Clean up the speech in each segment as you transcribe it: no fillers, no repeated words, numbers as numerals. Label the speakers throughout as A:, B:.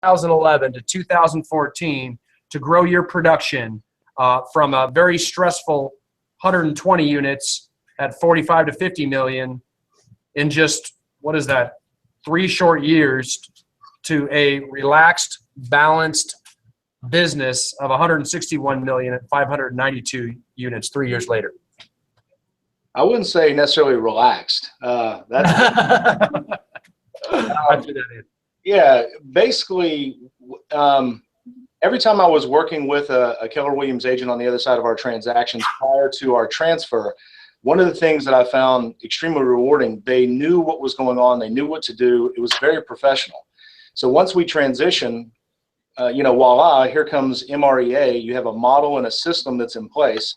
A: 2011 to 2014 to grow your production from a very stressful 120 units at 45 to 50 million in just, what is that, 3 short years to a relaxed, balanced business of 161 million at 592 units 3 years later?
B: I wouldn't say necessarily relaxed. That's
A: I threw that in.
B: Yeah, basically, every time I was working with a Keller Williams agent on the other side of our transactions prior to our transfer, one of the things that I found extremely rewarding, they knew what was going on. They knew what to do. It was very professional. So once we transition, voila, here comes MREA. You have a model and a system that's in place.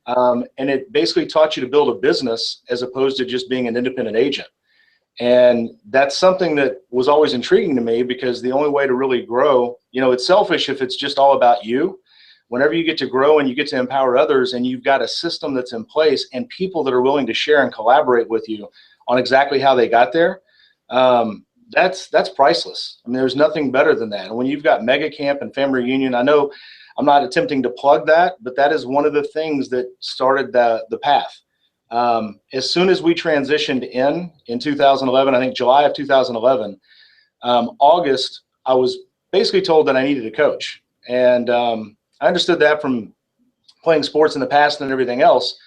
B: And it basically taught you to build a business as opposed to just being an independent agent. And that's something that was always intriguing to me, because the only way to really grow, it's selfish if it's just all about you. Whenever you get to grow and you get to empower others, and you've got a system that's in place and people that are willing to share and collaborate with you on exactly how they got there, that's priceless. I mean, there's nothing better than that. And when you've got Mega Camp and Family Reunion, I know I'm not attempting to plug that, but that is one of the things that started the path. As soon as we transitioned in 2011, I think July of 2011, August, I was basically told that I needed a coach. And I understood that from playing sports in the past and everything else.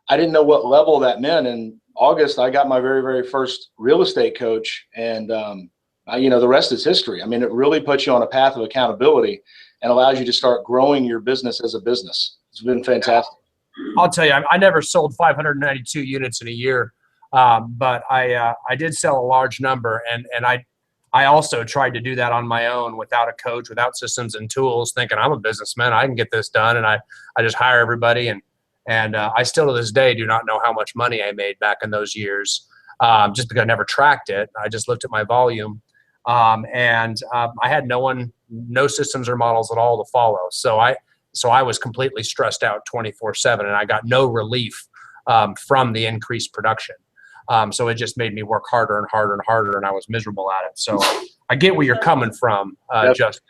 B: I didn't know what level that meant. In August, I got my very, very first real estate coach. And, the rest is history. I mean, it really puts you on a path of accountability and allows you to start growing your business as a business. It's been fantastic.
A: I'll tell you, I never sold 592 units in a year, but I did sell a large number, and I also tried to do that on my own without a coach, without systems and tools, thinking I'm a businessman, I can get this done, and I just hire everybody, and I still to this day do not know how much money I made back in those years, just because I never tracked it. I just looked at my volume, and I had no systems or models at all to follow, so I was completely stressed out 24/7, and I got no relief from the increased production. So it just made me work harder and harder and harder, and I was miserable at it. So I get where you're coming from, Justin.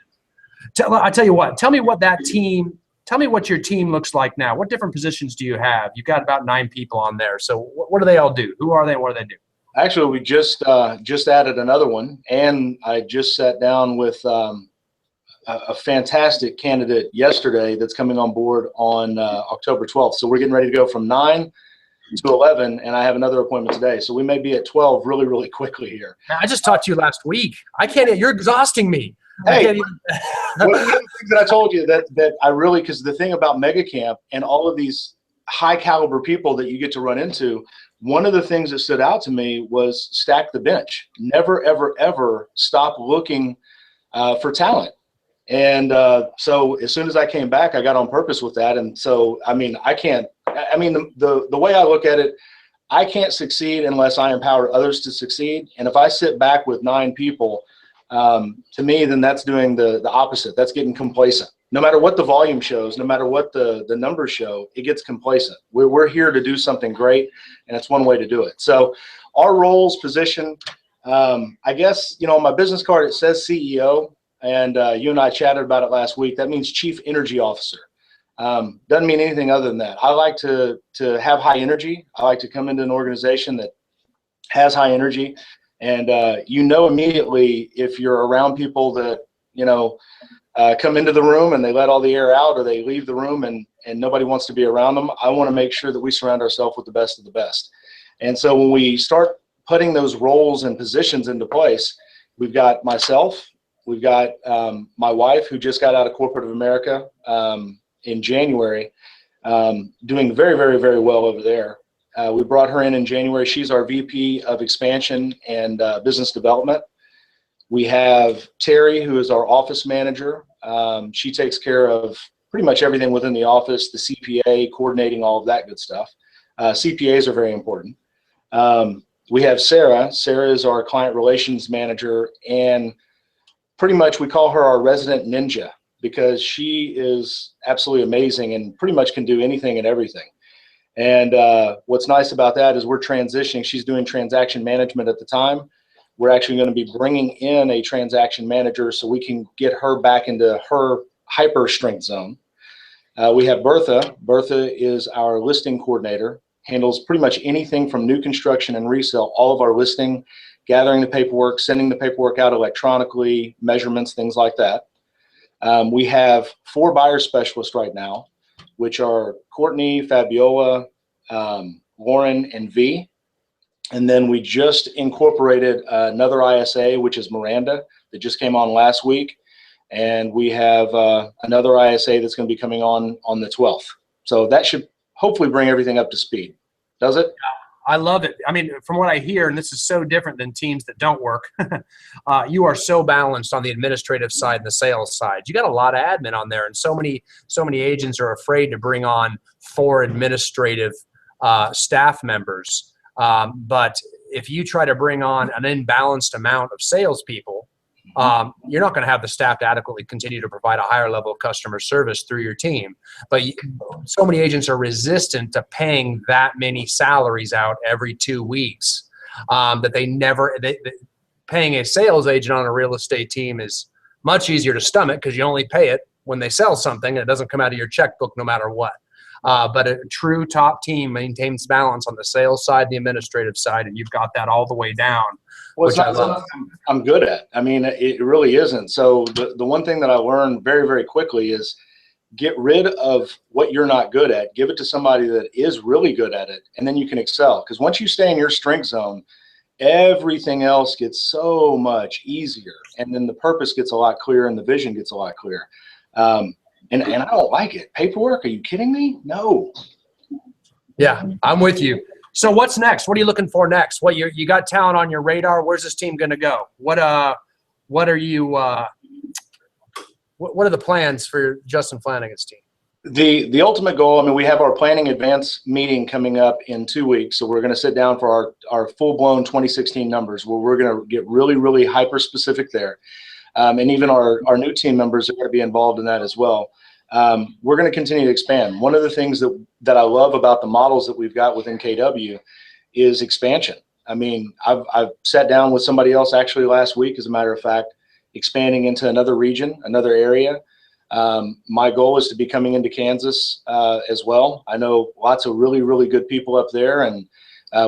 A: I tell you what, tell me what your team looks like now. What different positions do you have? You've got about 9 people on there. So what do they all do? Who are they and what do they do?
B: Actually, we just added another one, and I just sat down with a fantastic candidate yesterday that's coming on board on October 12th. So we're getting ready to go from 9 to 11, and I have another appointment today. So we may be at 12 really, really quickly here.
A: I just talked to you last week. You're exhausting me.
B: Hey, one of the things that I told you that I really, because the thing about Mega Camp and all of these high caliber people that you get to run into, one of the things that stood out to me was stack the bench. Never, ever, ever stop looking for talent. And so as soon as I came back, I got on purpose with that. And so, the way I look at it, I can't succeed unless I empower others to succeed. And if I sit back with 9 people, to me, then that's doing the opposite. That's getting complacent. No matter what the volume shows, no matter what the numbers show, it gets complacent. We're here to do something great, and it's one way to do it. So our roles, position, I guess, on my business card, it says CEO. And you and I chatted about it last week. That means Chief Energy Officer. Doesn't mean anything other than that. I like to have high energy. I like to come into an organization that has high energy. And immediately if you're around people that, come into the room and they let all the air out, or they leave the room and nobody wants to be around them. I want to make sure that we surround ourselves with the best of the best. And so when we start putting those roles and positions into place, we've got myself. We've got my wife, who just got out of corporate America in January, doing very, very, very well over there. We brought her in January. She's our VP of Expansion and Business Development. We have Terry, who is our office manager. She takes care of pretty much everything within the office, the CPA, coordinating all of that good stuff. CPAs are very important. We have Sarah. Sarah is our client relations manager, and pretty much we call her our resident ninja, because she is absolutely amazing and pretty much can do anything and everything. And what's nice about that is we're transitioning. She's doing transaction management at the time. we're actually going to be bringing in a transaction manager so we can get her back into her hyper strength zone. We have Bertha. Bertha is our listing coordinator, handles pretty much anything from new construction and resale, all of our listing, gathering the paperwork, sending the paperwork out electronically, measurements, things like that. We have 4 buyer specialists right now, which are Courtney, Fabiola, Lauren, and V. And then we just incorporated another ISA, which is Miranda, that just came on last week. And we have another ISA that's going to be coming on the 12th. So that should hopefully bring everything up to speed. Does it?
A: I love it. I mean, from what I hear, and this is so different than teams that don't work, you are so balanced on the administrative side and the sales side. You got a lot of admin on there, and so many agents are afraid to bring on 4 administrative staff members. But if you try to bring on an imbalanced amount of salespeople, you're not going to have the staff to adequately continue to provide a higher level of customer service through your team. But so many agents are resistant to paying that many salaries out every 2 weeks that paying a sales agent on a real estate team is much easier to stomach because you only pay it when they sell something and it doesn't come out of your checkbook no matter what. But a true top team maintains balance on the sales side, the administrative side, and you've got that all the way down.
B: Well, it's not something I'm good at. I mean, it really isn't. So the one thing that I learned very, very quickly is get rid of what you're not good at. Give it to somebody that is really good at it, and then you can excel. Because once you stay in your strength zone, everything else gets so much easier. And then the purpose gets a lot clearer and the vision gets a lot clearer. And I don't like it. Paperwork? Are you kidding me? No.
A: Yeah, I'm with you. So what's next? What are you looking for next? What you got talent on your radar? Where's this team going to go? What are the plans for Justin Flanagan's team?
B: The ultimate goal, I mean, we have our planning advance meeting coming up in 2 weeks. So we're going to sit down for our full-blown 2016 numbers where we're going to get really, really hyper-specific there. And even our new team members are going to be involved in that as well. We're going to continue to expand. One of the things that I love about the models that we've got within KW is expansion. I mean, I've sat down with somebody else actually last week, as a matter of fact, expanding into another region, another area. My goal is to be coming into Kansas as well. I know lots of really, really good people up there, and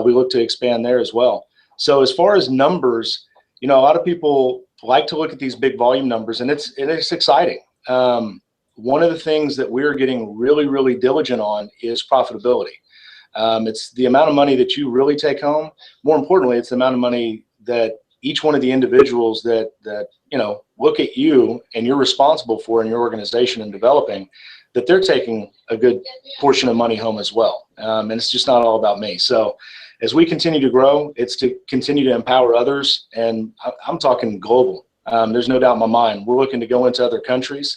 B: we look to expand there as well. So as far as numbers, a lot of people like to look at these big volume numbers, and it's exciting. One of the things that we're getting really, really diligent on is profitability. It's the amount of money that you really take home. More importantly, it's the amount of money that each one of the individuals that look at you and you're responsible for in your organization and developing, that they're taking a good portion of money home as well. And it's just not all about me. So as we continue to grow, it's to continue to empower others. And I'm talking global. There's no doubt in my mind. We're looking to go into other countries.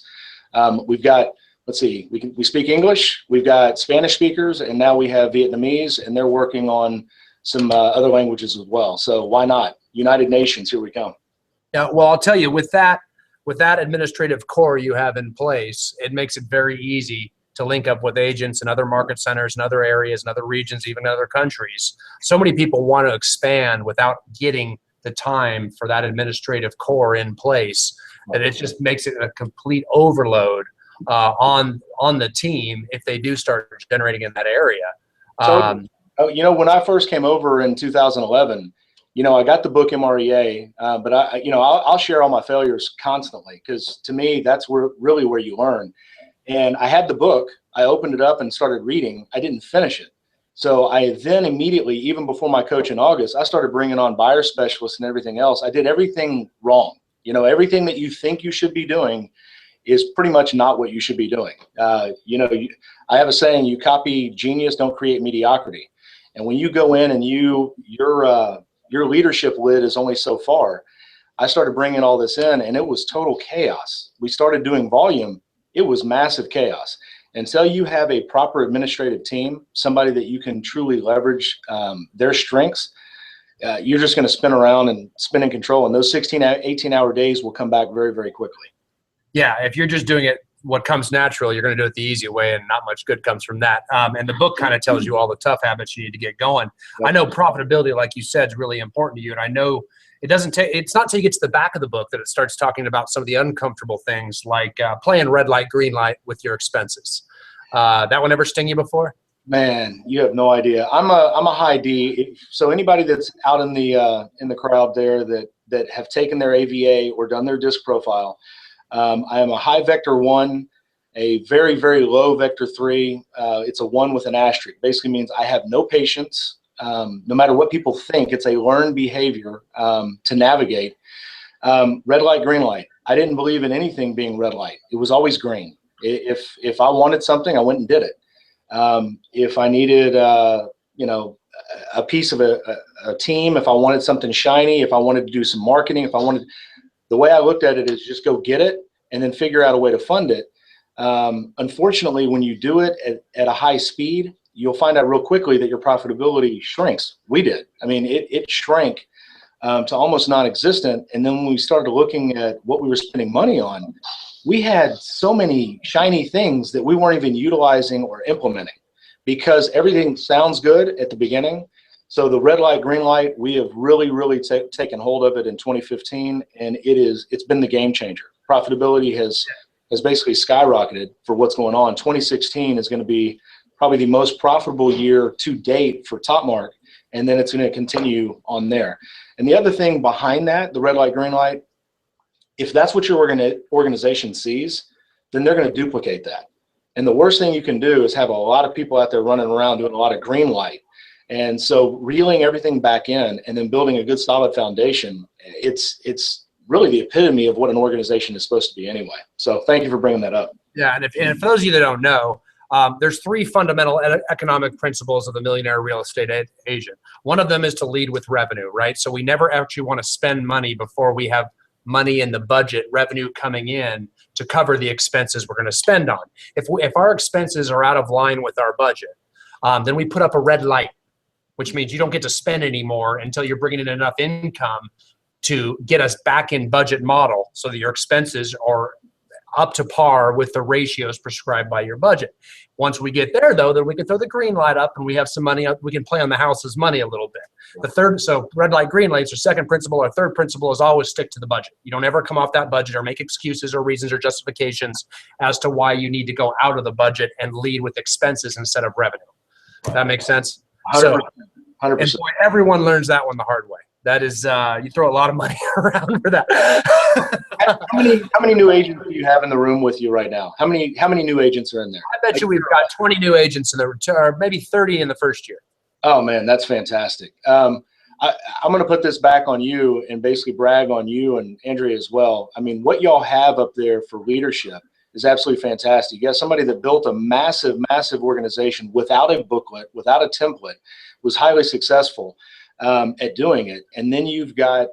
B: We've got, let's see, we speak English, we've got Spanish speakers, and now we have Vietnamese, and they're working on some other languages as well. So why not? United Nations, here we come.
A: Yeah, well, I'll tell you, with that administrative core you have in place, it makes it very easy to link up with agents in other market centers and other areas and other regions, even other countries. So many people want to expand without getting the time for that administrative core in place, that it just makes it a complete overload on the team if they do start generating in that area.
B: When I first came over in 2011, I got the book MREA, but I'll share all my failures constantly, because to me, that's really where you learn. And I had the book, I opened it up and started reading. I didn't finish it. So I then immediately, even before my coach in August, I started bringing on buyer specialists and everything else. I did everything wrong. Everything that you think you should be doing is pretty much not what you should be doing. I have a saying, you copy genius, don't create mediocrity. And when you go in and your leadership lid is only so far, I started bringing all this in, and it was total chaos. We started doing volume. It was massive chaos. Until you have a proper administrative team, somebody that you can truly leverage their strengths, you're just going to spin around and spin in control. And those 16, 18-hour days will come back very, very quickly. Yeah,
A: if you're just doing it what comes natural, you're going to do it the easy way, and not much good comes from that. And the book kind of tells you all the tough habits you need to get going. Yep. I know profitability, like you said, is really important to you, and I know it doesn't take, it's not till you get to the back of the book that it starts talking about some of the uncomfortable things like playing red light, green light with your expenses. That one ever sting you before?
B: Man, you have no idea. I'm a high D. So anybody that's out in the crowd there that have taken their AVA or done their disc profile, I am a high vector 1, a very, very low vector 3. It's a 1 with an asterisk. Basically means I have no patience. No matter what people think, it's a learned behavior to navigate. Red light, green light. I didn't believe in anything being red light. It was always green. If I wanted something, I went and did it. If I needed, a piece of a team, if I wanted something shiny, if I wanted to do some marketing, the way I looked at it is just go get it and then figure out a way to fund it. Unfortunately, when you do it at a high speed, you'll find out real quickly that your profitability shrinks. We did. I mean, it shrank to almost non-existent. And then when we started looking at what we were spending money on, we had so many shiny things that we weren't even utilizing or implementing because everything sounds good at the beginning. So the red light, green light, we have really, really taken hold of it in 2015, and it's been the game changer. Profitability has basically skyrocketed for what's going on. 2016 is going to be probably the most profitable year to date for Topmark, and then it's going to continue on there. And the other thing behind that, the red light, green light, if that's what your organization sees, then they're going to duplicate that. And the worst thing you can do is have a lot of people out there running around doing a lot of green light. And so reeling everything back in and then building a good solid foundation, it's really the epitome of what an organization is supposed to be anyway. So thank you for bringing that up.
A: Yeah, and for those of you that don't know, there's 3 fundamental economic principles of the millionaire real estate agent. One of them is to lead with revenue, right? So we never actually want to spend money before we have money in the budget, revenue coming in to cover the expenses we're going to spend on. If our expenses are out of line with our budget, then we put up a red light, which means you don't get to spend anymore until you're bringing in enough income to get us back in budget model so that your expenses are up to par with the ratios prescribed by your budget. Once we get there, though, then we can throw the green light up and we have some money up. We can play on the house's money a little bit. So red light, green lights are second principle. Our third principle is always stick to the budget. You don't ever come off that budget or make excuses or reasons or justifications as to why you need to go out of the budget and lead with expenses instead of revenue. That makes sense?
B: 100%.
A: So,
B: 100%.
A: and boy, everyone learns that one the hard way. That is, you throw a lot of money around for that.
B: How many new agents do you have in the room with you right now? How many new agents are in there?
A: I bet you we've got 20 new agents in there, or maybe 30 in the first year.
B: Oh man, that's fantastic. I'm going to put this back on you and basically brag on you and Andrea as well. I mean, what y'all have up there for leadership is absolutely fantastic. You got somebody that built a massive, massive organization without a booklet, without a template, was highly successful at doing it. And then you've got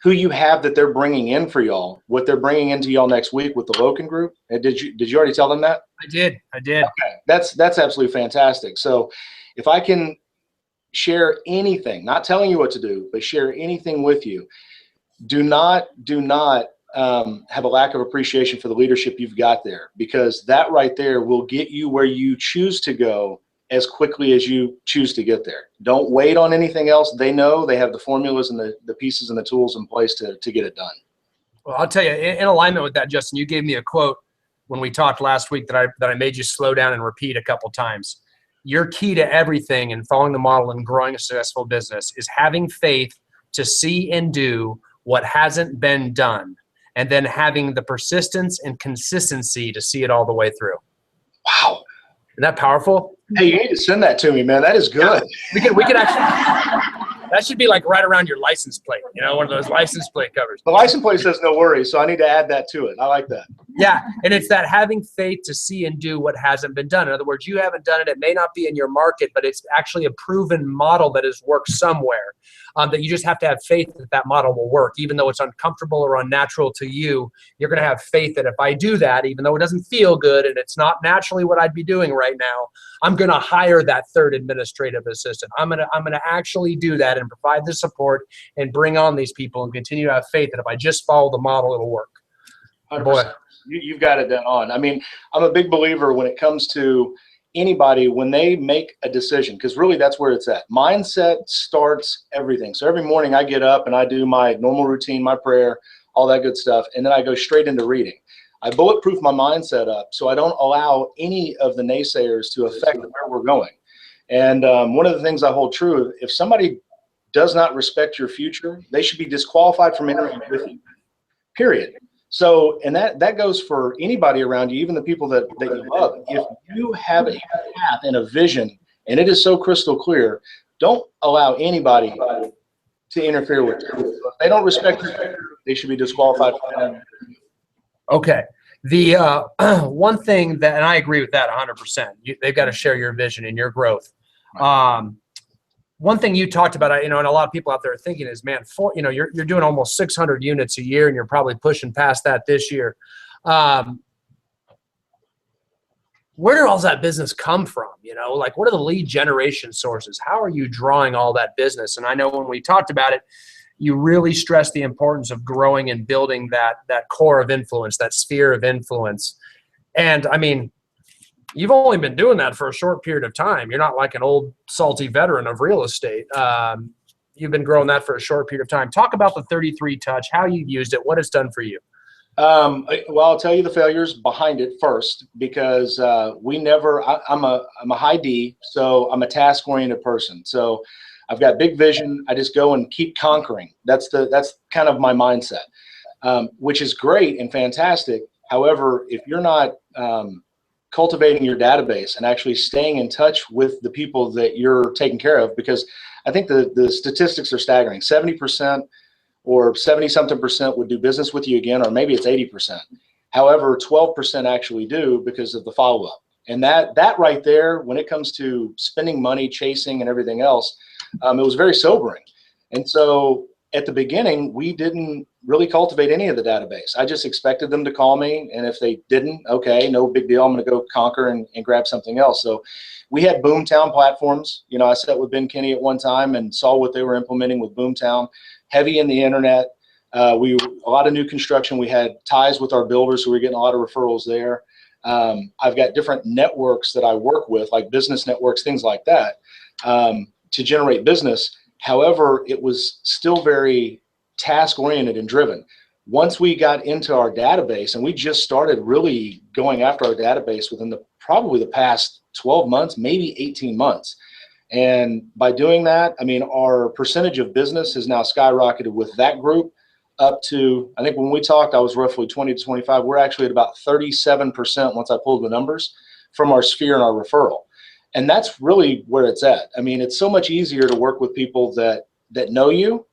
B: who you have that they're bringing in for y'all, what they're bringing into y'all next week with the Loken group. And did you already tell them that?
A: I did.
B: Okay. That's absolutely fantastic. So if I can share anything, not telling you what to do, but share anything with you, do not have a lack of appreciation for the leadership you've got there, because that right there will get you where you choose to go as quickly as you choose to get there. Don't wait on anything else. They know they have the formulas and the pieces and the tools in place to get it done.
A: Well, I'll tell you, in alignment with that, Justin, you gave me a quote when we talked last week that I made you slow down and repeat a couple times. Your key to everything in following the model and growing a successful business is having faith to see and do what hasn't been done, and then having the persistence and consistency to see it all the way through.
B: Wow.
A: Isn't that powerful?
B: Hey, you need to send that to me, man. That is good.
A: Yeah. We could actually, that should be like right around your license plate, one of those license plate covers.
B: The license plate says no worries, so I need to add that to it. I like that.
A: Yeah, and it's that having faith to see and do what hasn't been done. In other words, you haven't done it. It may not be in your market, but it's actually a proven model that has worked somewhere, that you just have to have faith that that model will work. Even though it's uncomfortable or unnatural to you, you're going to have faith that if I do that, even though it doesn't feel good and it's not naturally what I'd be doing right now, I'm going to hire that third administrative assistant. I'm going to actually do that and provide the support and bring on these people and continue to have faith that if I just follow the model, it'll work.
B: 100%. Boy, you've got it done on. I mean, I'm a big believer when it comes to anybody, when they make a decision, because really that's where it's at. Mindset starts everything. So every morning I get up and I do my normal routine, my prayer, all that good stuff, and then I go straight into reading. I bulletproof my mindset up so I don't allow any of the naysayers to affect where we're going. And one of the things I hold true, if somebody does not respect your future, they should be disqualified from entering with you, period. So, and that goes for anybody around you, even the people that you love. If you have a path and a vision, and it is so crystal clear, don't allow anybody to interfere with you. So if they don't respect you, they should be disqualified from entering.
A: Okay. The one thing that, and I agree with that 100%, they've got to share your vision and your growth. One thing you talked about, and a lot of people out there are thinking is, man, you're doing almost 600 units a year, and you're probably pushing past that this year. Where did all that business come from? Like, what are the lead generation sources? How are you drawing all that business? And I know when we talked about it, you really stress the importance of growing and building that core of influence, that sphere of influence. And I mean, you've only been doing that for a short period of time. You're not like an old salty veteran of real estate. You've been growing that for a short period of time. Talk about the 33 touch, how you've used it, what it's done for you.
B: Well, I'll tell you the failures behind it first, because I'm a high D, so I'm a task oriented person. So I've got big vision. I just go and keep conquering. That's kind of my mindset, which is great and fantastic. However, if you're not cultivating your database and actually staying in touch with the people that you're taking care of, because I think the statistics are staggering. 70% or 70-something% would do business with you again, or maybe it's 80%. However, 12% actually do because of the follow-up. And that right there, when it comes to spending money, chasing, and everything else, it was very sobering. And so at the beginning, we didn't really cultivate any of the database. I just expected them to call me, and if they didn't, okay, no big deal. I'm going to go conquer and grab something else. So we had Boomtown platforms. I sat with Ben Kinney at one time and saw what they were implementing with Boomtown, heavy in the internet. A lot of new construction. We had ties with our builders, so we were getting a lot of referrals there. I've got different networks that I work with, like business networks, things like that, to generate business. However, it was still very task oriented and driven. Once we got into our database, and we just started really going after our database within probably the past 12 months, maybe 18 months. And by doing that, I mean, our percentage of business has now skyrocketed with that group up to, I think when we talked, I was roughly 20 to 25. We're actually at about 37% once I pulled the numbers from our sphere and our referral. And that's really where it's at. I mean, it's so much easier to work with people that know you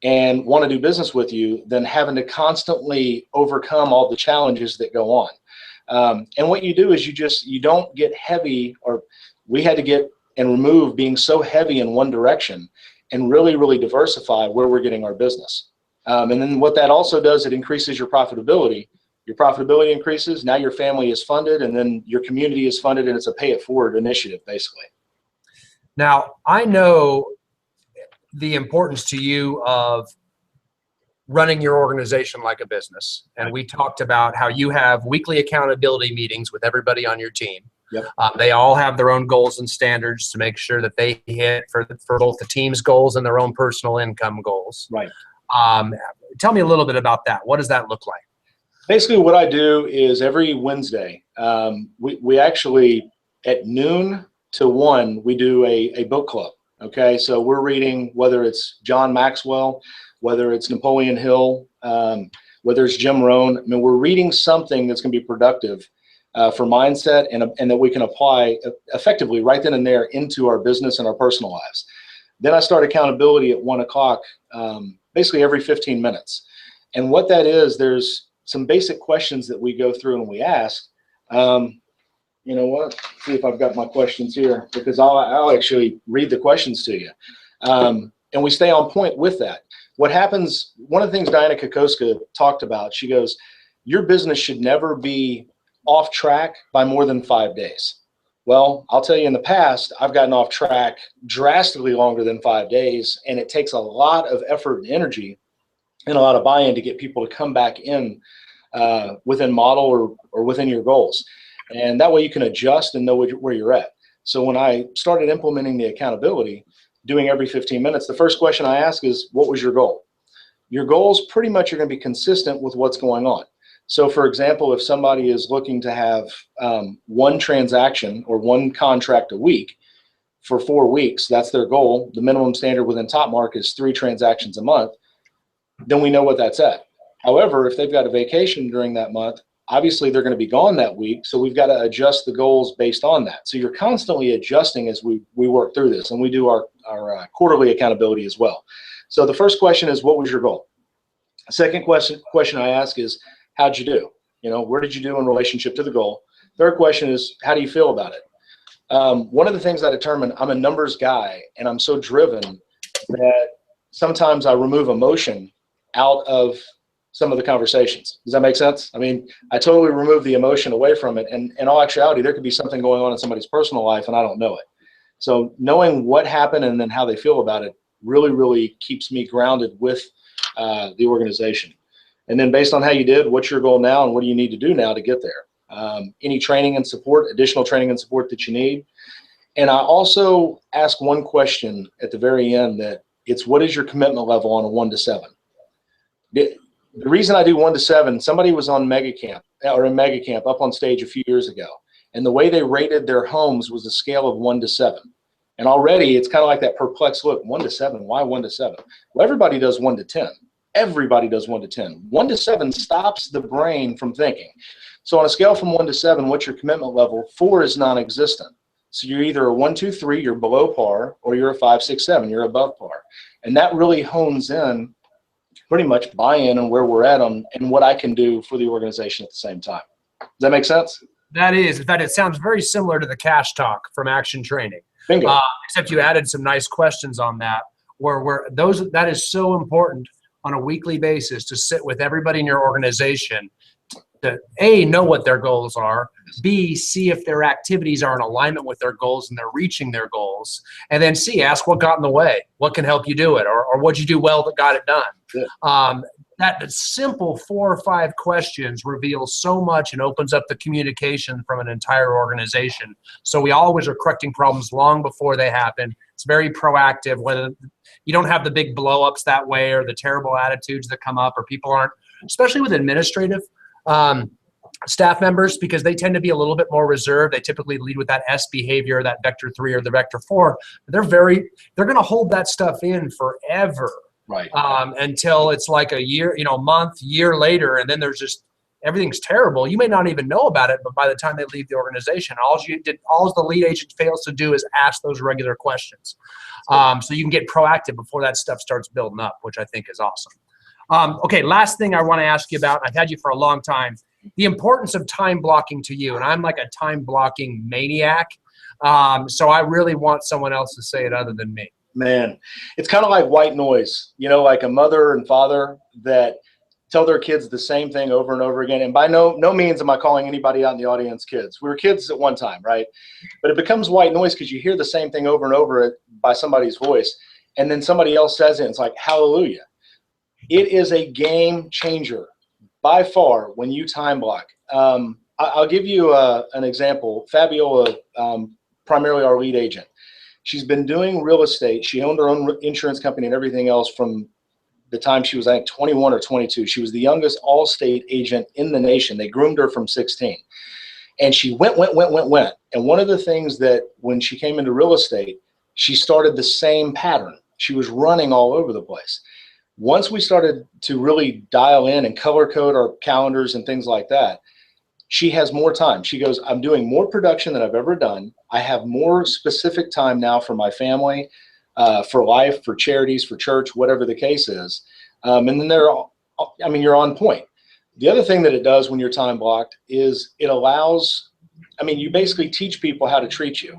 B: and want to do business with you than having to constantly overcome all the challenges that go on. And what you do is you don't get heavy, or we had to get and remove being so heavy in one direction and really, really diversify where we're getting our business. And then what that also does, it increases your profitability. Your profitability increases. Now your family is funded, and then your community is funded, and it's a pay it forward initiative, basically.
A: Now, I know the importance to you of running your organization like a business. And we talked about how you have weekly accountability meetings with everybody on your team.
B: Yep.
A: They all have their own goals and standards to make sure that they hit for both the team's goals and their own personal income goals.
B: Right.
A: Tell me a little bit about that. What does that look like?
B: Basically, what I do is every Wednesday, we actually at noon to 1, we do a book club. Okay, so we're reading, whether it's John Maxwell, whether it's Napoleon Hill, whether it's Jim Rohn. I mean, we're reading something that's going to be productive for mindset and that we can apply effectively right then and there into our business and our personal lives. Then I start accountability at 1 o'clock, basically every 15 minutes. And what that is, there's some basic questions that we go through and we ask. You know what? See if I've got my questions here, because I'll actually read the questions to you. And we stay on point with that. What happens, one of the things Diana Kokoska talked about, she goes, your business should never be off track by more than 5 days. Well, I'll tell you, in the past, I've gotten off track drastically longer than 5 days, and it takes a lot of effort and energy and a lot of buy-in to get people to come back in within model or within your goals. And that way you can adjust and know where you're at. So when I started implementing the accountability, doing every 15 minutes, the first question I ask is, what was your goal? Your goals pretty much are going to be consistent with what's going on. So for example, if somebody is looking to have one transaction or one contract a week for 4 weeks, that's their goal. The minimum standard within Top Mark is 3 transactions a month. Then we know what that's at. However, if they've got a vacation during that month, obviously they're going to be gone that week. So we've got to adjust the goals based on that. So you're constantly adjusting as we work through this, and we do our quarterly accountability as well. So the first question is, what was your goal? Second question I ask is, how'd you do? Where did you do in relationship to the goal? Third question is, how do you feel about it? One of the things I determine, I'm a numbers guy, and I'm so driven that sometimes I remove emotion out of some of the conversations. Does that make sense? I mean, I totally remove the emotion away from it. And in all actuality, there could be something going on in somebody's personal life and I don't know it. So knowing what happened and then how they feel about it really, really keeps me grounded with the organization. And then based on how you did, what's your goal now and what do you need to do now to get there? Any training and support, additional training and support that you need. And I also ask one question at the very end, that it's, what is your commitment level on a 1 to 7? The reason I do 1 to 7, somebody was on Mega Camp up on stage a few years ago, and the way they rated their homes was a scale of 1 to 7. And already it's kind of like that perplexed look. 1 to 7, why 1 to 7? Well, everybody does 1 to 10. Everybody does 1 to 10. 1 to 7 stops the brain from thinking. So on a scale from 1 to 7, what's your commitment level? 4 is non-existent. So you're either a 1, 2, 3, you're below par, or you're a 5, 6, 7, you're above par. And that really hones in pretty much buy-in on where we're at on and what I can do for the organization at the same time. Does that make sense?
A: That is. In fact, it sounds very similar to the cash talk from Action Training.
B: Bingo.
A: Except you added some nice questions on that, that is so important on a weekly basis to sit with everybody in your organization to A, know what their goals are, B, see if their activities are in alignment with their goals and they're reaching their goals, and then C, ask what got in the way, what can help you do it, or what'd you do well that got it done. Yeah. That simple 4 or 5 questions reveals so much and opens up the communication from an entire organization. So we always are correcting problems long before they happen. It's very proactive. Whether you don't have the big blow-ups that way or the terrible attitudes that come up, or people aren't, especially with administrative staff members, because they tend to be a little bit more reserved. They typically lead with that S behavior, that vector 3 or the vector 4. They're going to hold that stuff in forever.
B: Right.
A: Until it's like a year, month, year later, and then there's just, everything's terrible. You may not even know about it, but by the time they leave the organization, all the lead agent fails to do is ask those regular questions. So you can get proactive before that stuff starts building up, which I think is awesome. Okay, last thing I want to ask you about, I've had you for a long time, the importance of time blocking to you. And I'm like a time blocking maniac. So I really want someone else to say it other than me.
B: Man, it's kind of like white noise, like a mother and father that tell their kids the same thing over and over again. And by no means am I calling anybody out in the audience kids. We were kids at one time, right? But it becomes white noise because you hear the same thing over and over by somebody's voice. And then somebody else says it, and it's like, hallelujah. It is a game changer by far when you time block. I'll give you an example. Fabiola, primarily our lead agent. She's been doing real estate. She owned her own insurance company and everything else from the time she was, I think, 21 or 22. She was the youngest all-state agent in the nation. They groomed her from 16. And she went. And one of the things that when she came into real estate, she started the same pattern. She was running all over the place. Once we started to really dial in and color code our calendars and things like that, she has more time. She goes, I'm doing more production than I've ever done. I have more specific time now for my family, for life, for charities, for church, whatever the case is. And then you're on point. The other thing that it does when you're time blocked is it allows, you basically teach people how to treat you.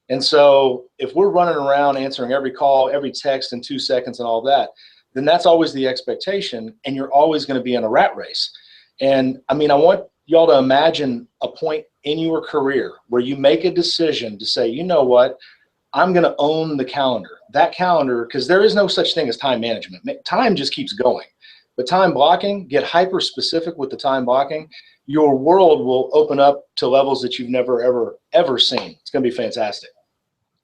B: And so if we're running around answering every call, every text in 2 seconds and all that, then that's always the expectation, and you're always going to be in a rat race. And I want y'all to imagine a point in your career where you make a decision to say, you know what, I'm going to own the calendar. That calendar, because there is no such thing as time management. Time just keeps going. But time blocking, get hyper specific with the time blocking. Your world will open up to levels that you've never, ever seen. It's going to be fantastic.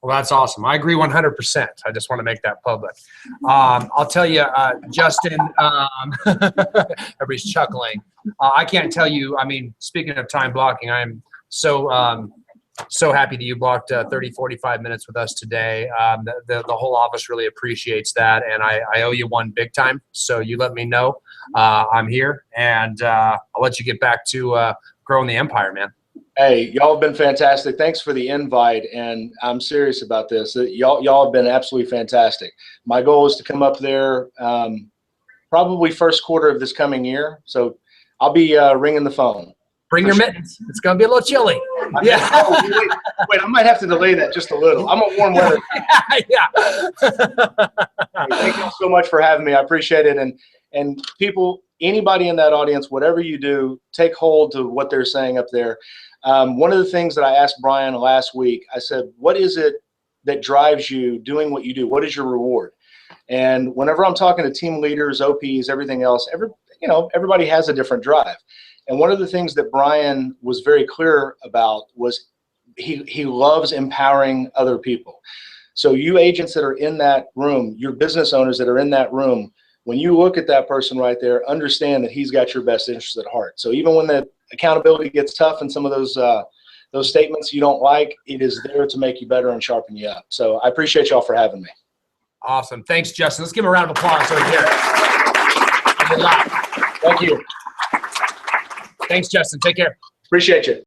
A: Well, that's awesome. I agree 100%. I just want to make that public. I'll tell you, Justin, everybody's chuckling. I can't tell you, I mean, speaking of time blocking, I'm so happy that you blocked 30, 45 minutes with us today. The whole office really appreciates that, and I owe you one big time. So you let me know I'm here, and I'll let you get back to growing the empire, man.
B: Hey, y'all have been fantastic. Thanks for the invite, and I'm serious about this. Y'all have been absolutely fantastic. My goal is to come up there probably first quarter of this coming year. So I'll be ringing the phone.
A: Bring your mittens. It's going to be a little chilly. Yeah.
B: Wait, I might have to delay that just a little. I'm a warm weather.
A: Yeah.
B: Thank you so much for having me. I appreciate it. And people, anybody in that audience, whatever you do, take hold to what they're saying up there. One of the things that I asked Brian last week, I said, what is it that drives you doing what you do? What is your reward? And whenever I'm talking to team leaders, OPs, everything else, everybody has a different drive. And one of the things that Brian was very clear about was he loves empowering other people. So you agents that are in that room, your business owners that are in that room, when you look at that person right there, understand that he's got your best interests at heart. So even when the accountability gets tough and some of those statements you don't like, it is there to make you better and sharpen you up. So I appreciate y'all for having me.
A: Awesome. Thanks, Justin. Let's give him a round of applause right here.
B: Thank you.
A: Thanks, Justin. Take care.
B: Appreciate you.